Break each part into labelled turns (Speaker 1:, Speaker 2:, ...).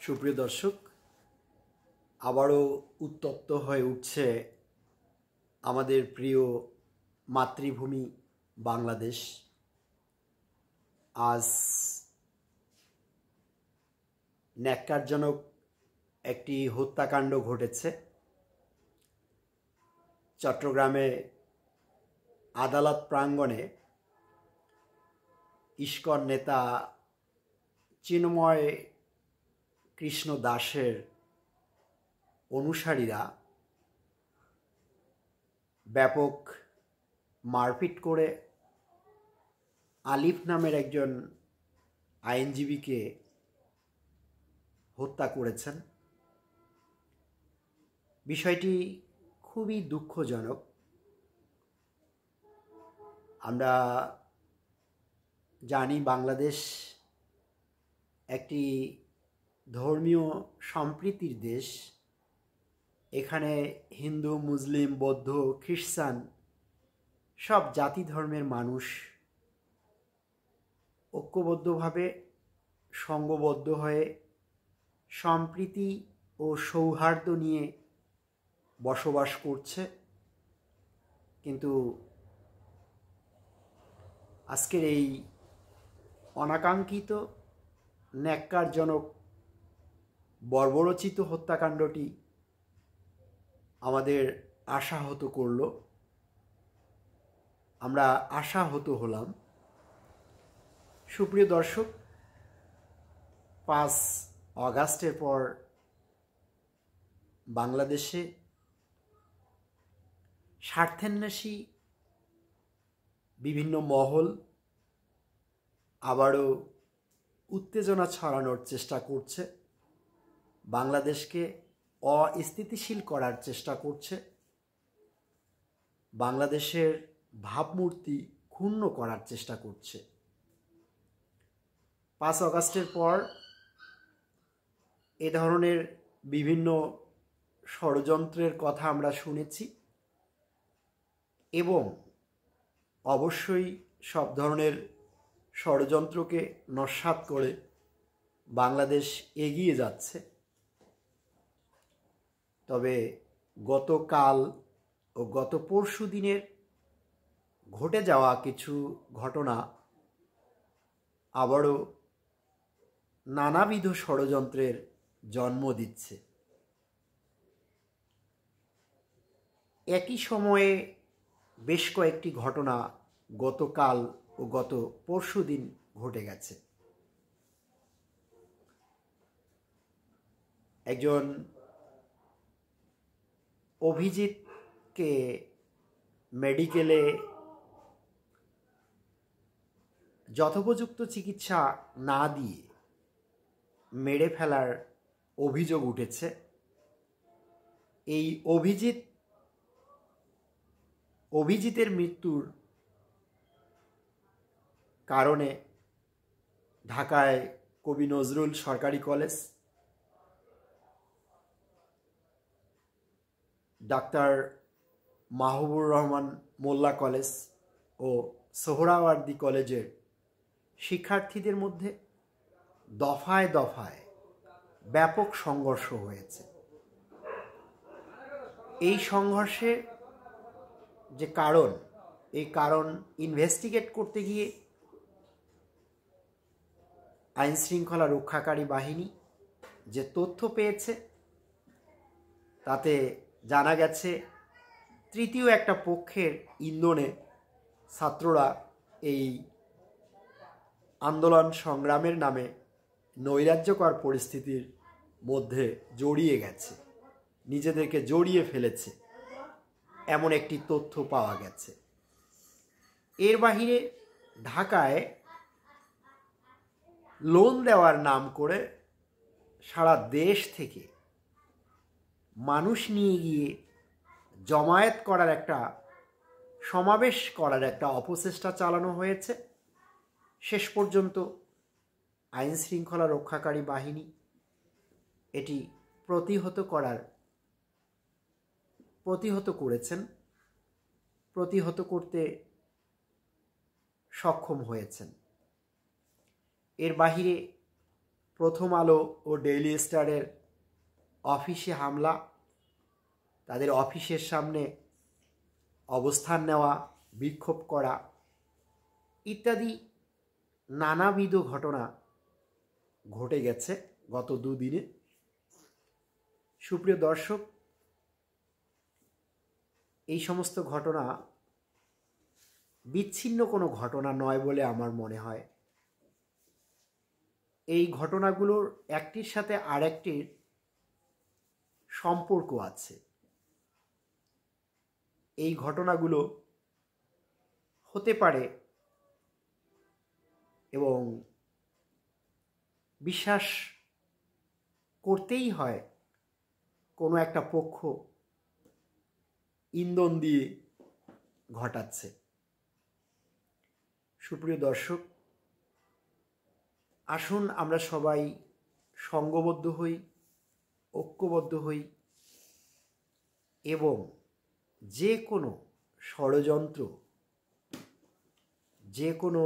Speaker 1: সুপ্রিয় দর্শক, আবারও উত্তপ্ত হয়ে উঠছে আমাদের প্রিয় মাতৃভূমি বাংলাদেশ। আজ ন্যাক্কারজনক একটি হত্যাকাণ্ড ঘটেছে। চট্টগ্রামে আদালত প্রাঙ্গণে ইস্কন নেতা চিন্ময় কৃষ্ণ দাসের অনুসারীরা ব্যাপক মারপিট করে আলিফ নামের একজন আইনজীবীকে হত্যা করেছেন। বিষয়টি খুবই দুঃখজনক। আমরা জানি বাংলাদেশ একটি ধর্মীয় সম্প্রীতির দেশ। এখানে হিন্দু, মুসলিম, বৌদ্ধ, খ্রিস্টান সব জাতি ধর্মের মানুষ ঐক্যবদ্ধভাবে সংঘবদ্ধ হয়ে সম্প্রীতি ও সৌহার্দ্য নিয়ে বসবাস করছে। কিন্তু আজকের এই অনাকাঙ্ক্ষিত ন্যাক্কারজনক বর্বরোচিত হত্যাকাণ্ডটি আমাদের আশাহত করল। আমরা আশাহত হলাম। সুপ্রিয় দর্শক, 5 অগাস্টের পর বাংলাদেশে স্বার্থান্বেষী বিভিন্ন মহল আবারও উত্তেজনা ছড়ানোর চেষ্টা করছে, বাংলাদেশকে অস্থিতিশীল করার চেষ্টা করছে, বাংলাদেশের ভাবমূর্তি ক্ষুণ্ণ করার চেষ্টা করছে। 5 অগাস্টের পর এ ধরনের বিভিন্ন ষড়যন্ত্রের কথা আমরা শুনেছি এবং অবশ্যই সব ধরনের ষড়যন্ত্রকে নস্যাৎ করে বাংলাদেশ এগিয়ে যাচ্ছে। তবে গতকাল ও গত পরশু দিনের ঘটে যাওয়া কিছু ঘটনা আবারও নানাবিধ ষড়যন্ত্রের জন্ম দিচ্ছে। একই সময়ে বেশ কয়েকটি ঘটনা গতকাল ও গত পরশু দিন ঘটে গেছে। একজন অভিজিৎকে মেডিকেলে যথোপযুক্ত চিকিৎসা না দিয়ে মেরে ফেলার অভিযোগ উঠেছে। এই অভিজিতের মৃত্যুর কারণে ঢাকায় কবি নজরুল সরকারি কলেজ, ডাক্তার মাহবুবুর রহমান মোল্লা কলেজ ও সোহরাওয়ার্দী কলেজের শিক্ষার্থীদের মধ্যে দফায় দফায় ব্যাপক সংঘর্ষ হয়েছে। এই সংঘর্ষে যে এই কারণ ইনভেস্টিগেট করতে গিয়ে আইনশৃঙ্খলা রক্ষাকারী বাহিনী যে তথ্য পেয়েছে তাতে জানা গেছে তৃতীয় একটা পক্ষের ইন্ধনে ছাত্ররা এই আন্দোলন সংগ্রামের নামে নৈরাজ্যকর পরিস্থিতির মধ্যে জড়িয়ে গেছে, নিজেদেরকে জড়িয়ে ফেলেছে, এমন একটি তথ্য পাওয়া গেছে। এর বাহিরে ঢাকায় লোন দেওয়ার নাম করে সারা দেশ থেকে মানুষ নিয়ে গিয়ে জমায়েত করার একটা সমাবেশ করার একটা অপচেষ্টা চালানো হয়েছে। শেষ পর্যন্ত আইনশৃঙ্খলা রক্ষাকারী বাহিনী এটি প্রতিহত করতে সক্ষম হয়েছেন। এর বাহিরে প্রথম আলো ও ডেইলি স্টারের অফিসে হামলা, তাদের অফিসের সামনে অবস্থান নেওয়া, বিক্ষোভ করা ইত্যাদি নানাবিধ ঘটনা ঘটে গেছে গত দুদিনে। সুপ্রিয় দর্শক, এই সমস্ত ঘটনা বিচ্ছিন্ন কোনো ঘটনা নয় বলে আমার মনে হয়। এই ঘটনাগুলোর একটির সাথে আরেকটির সম্পর্ক আছে। এই ঘটনাগুলো হতে পারে এবং বিশ্বাস করতেই হয় কোনো একটা পক্ষ ইন্ধন দিয়ে ঘটাচ্ছে। সুপ্রিয় দর্শক, আসুন আমরা সবাই সঙ্ঘবদ্ধ হই, ঐক্যবদ্ধ হই এবং যে কোনো ষড়যন্ত্র, যে কোনো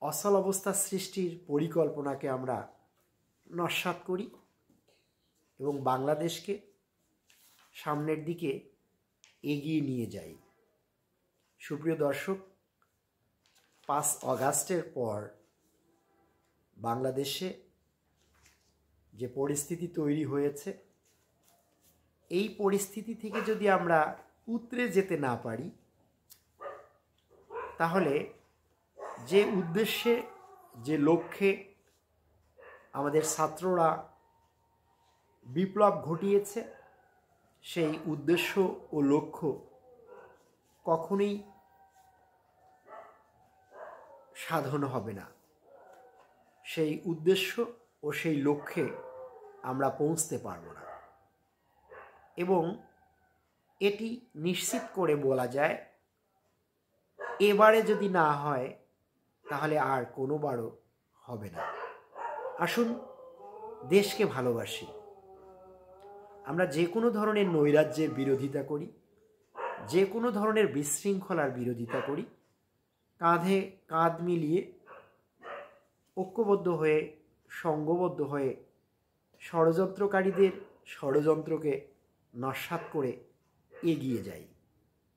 Speaker 1: অচল অবস্থা সৃষ্টির পরিকল্পনাকে আমরা নস্যাৎ করি এবং বাংলাদেশকে সামনের দিকে এগিয়ে নিয়ে যাই। সুপ্রিয় দর্শক, 5 অগাস্টের পর বাংলাদেশে যে পরিস্থিতি তৈরি হয়েছে, এই পরিস্থিতি থেকে যদি আমরা উতরে যেতে না পারি, তাহলে যে উদ্দেশ্যে, যে লক্ষ্যে আমাদের ছাত্ররা বিপ্লব ঘটিয়েছে, সেই উদ্দেশ্য ও লক্ষ্য কখনোই সাধন হবে না। সেই উদ্দেশ্য ও সেই লক্ষ্যে আমরা পৌঁছতে পারব না। এবং এটি নিশ্চিত করে বলা যায়, এবারে যদি না হয় তাহলে আর কোনোবারও হবে না। আসুন দেশকে ভালোবাসি। আমরা যে কোনো ধরনের নৈরাজ্যের বিরোধিতা করি, যে কোনো ধরনের বিশৃঙ্খলার বিরোধিতা করি, কাঁধে কাঁধ মিলিয়ে ঐক্যবদ্ধ হয়ে, সংঘবদ্ধ হয়ে ষড়যন্ত্রকারীদের ষড়যন্ত্রকে নস্যাৎ করে এগিয়ে যাই।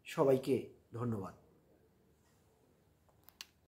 Speaker 1: সবাইকে ধন্যবাদ।